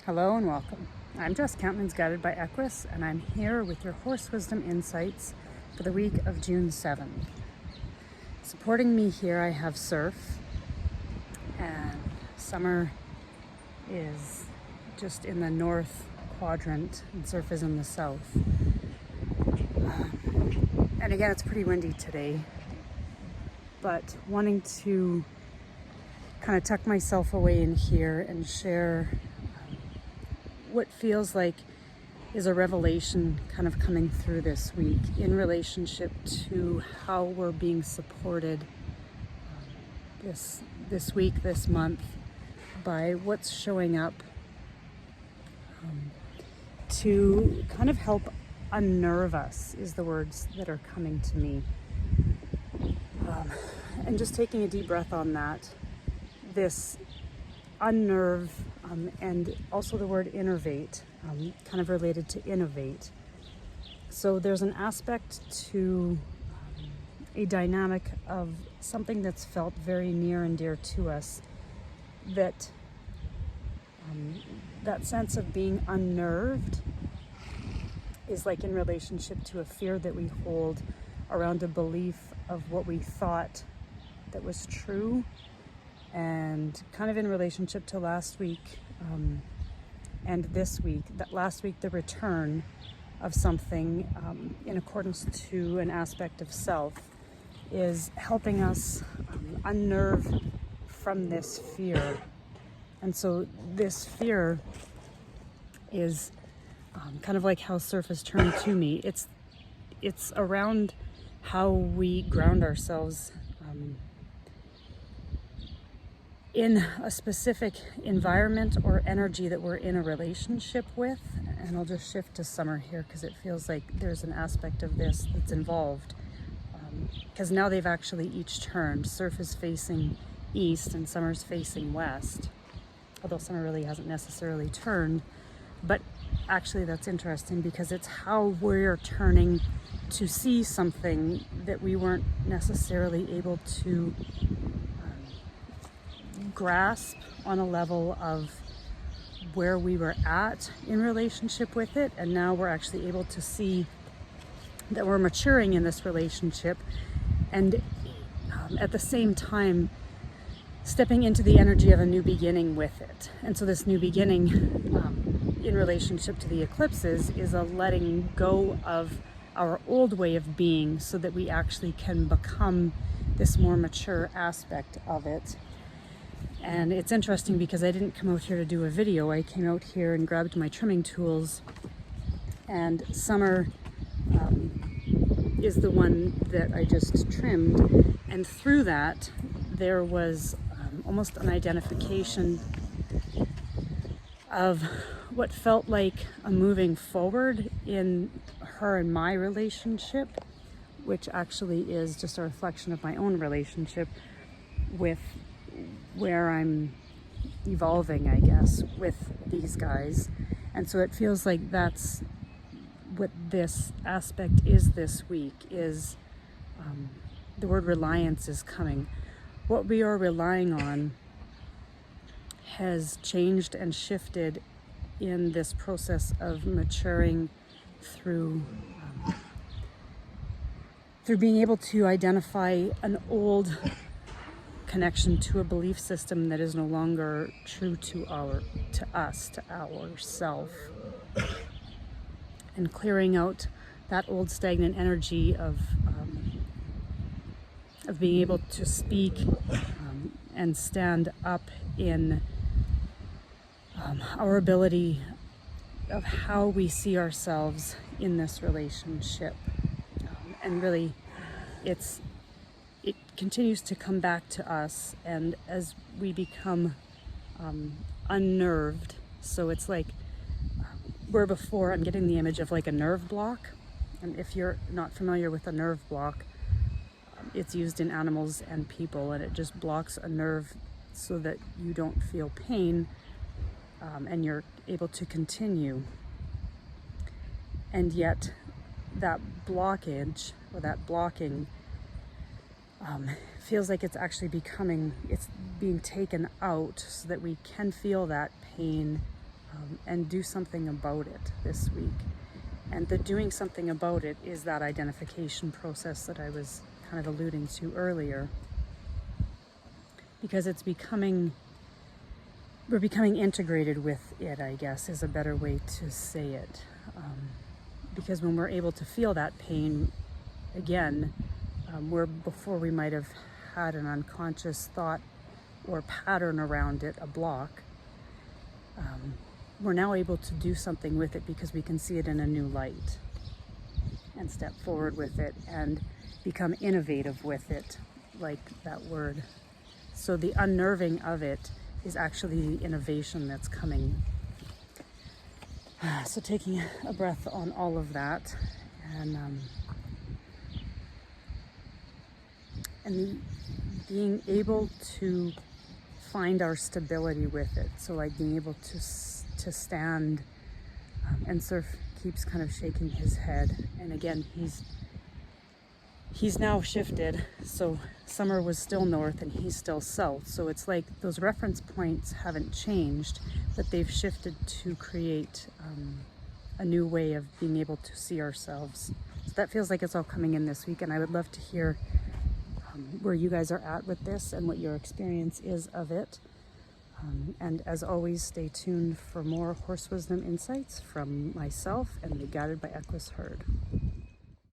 Hello and welcome. I'm Jess Campman's Guided by Equus, and I'm here with your HorseWisdom Insights for the week of June 7th. Supporting me here I have Surf, and Summer is just in the north quadrant and Surf is in the south. And again, it's pretty windy today, but wanting to kind of tuck myself away in here and share what feels like is a revelation kind of coming through this week in relationship to how we're being supported this week, this month, by what's showing up to kind of help unnerve us is the words that are coming to me. And just taking a deep breath on that, this unnerve, and also the word innervate, kind of related to innovate. So there's an aspect to a dynamic of something that's felt very near and dear to us, that that sense of being unnerved is like in relationship to a fear that we hold around a belief of what we thought that was true, and kind of in relationship to last week and this week. That last week, the return of something in accordance to an aspect of self is helping us unnerve from this fear. And so this fear is kind of like how Surf has turned to me. It's around how we ground ourselves in a specific environment or energy that we're in a relationship with. And I'll just shift to Summer here because it feels like there's an aspect of this that's involved. Because now they've actually each turned. Surf is facing east and Summer's facing west. Although Summer really hasn't necessarily turned. But actually that's interesting because it's how we're turning to see something that we weren't necessarily able to grasp on a level of where we were at in relationship with it, and now we're actually able to see that we're maturing in this relationship, and at the same time stepping into the energy of a new beginning with it. And so this new beginning in relationship to the eclipses is a letting go of our old way of being so that we actually can become this more mature aspect of it. And it's interesting because I didn't come out here to do a video. I came out here and grabbed my trimming tools, and Summer is the one that I just trimmed. And through that, there was almost an identification of what felt like a moving forward in her and my relationship, which actually is just a reflection of my own relationship with where I'm evolving, I guess, with these guys. And so it feels like that's what this aspect is this week, is the word reliance is coming. What we are relying on has changed and shifted in this process of maturing through being able to identify an old connection to a belief system that is no longer true to ourself, and clearing out that old stagnant energy of being able to speak and stand up in our ability of how we see ourselves in this relationship. And really, it continues to come back to us, and as we become unnerved, so it's like where before, I'm getting the image of like a nerve block, and if you're not familiar with a nerve block, it's used in animals and people, and it just blocks a nerve so that you don't feel pain, and you're able to continue. And yet that blockage or that blocking feels like it's actually it's being taken out so that we can feel that pain and do something about it this week. And the doing something about it is that identification process that I was kind of alluding to earlier, because we're becoming integrated with it, I guess, is a better way to say it. Because when we're able to feel that pain again, where before we might have had an unconscious thought or pattern around it, a block, we're now able to do something with it because we can see it in a new light and step forward with it and become innovative with it, like that word. So the unnerving of it is actually the innovation that's coming. So taking a breath on all of that, and being able to find our stability with it. So like being able to stand, and Surf keeps kind of shaking his head. And again, he's now shifted. So Summer was still north and he's still south. So it's like those reference points haven't changed, but they've shifted to create a new way of being able to see ourselves. So that feels like it's all coming in this week, and I would love to hear where you guys are at with this and what your experience is of it. And as always, stay tuned for more Horse Wisdom Insights from myself and the Guided by Equus herd.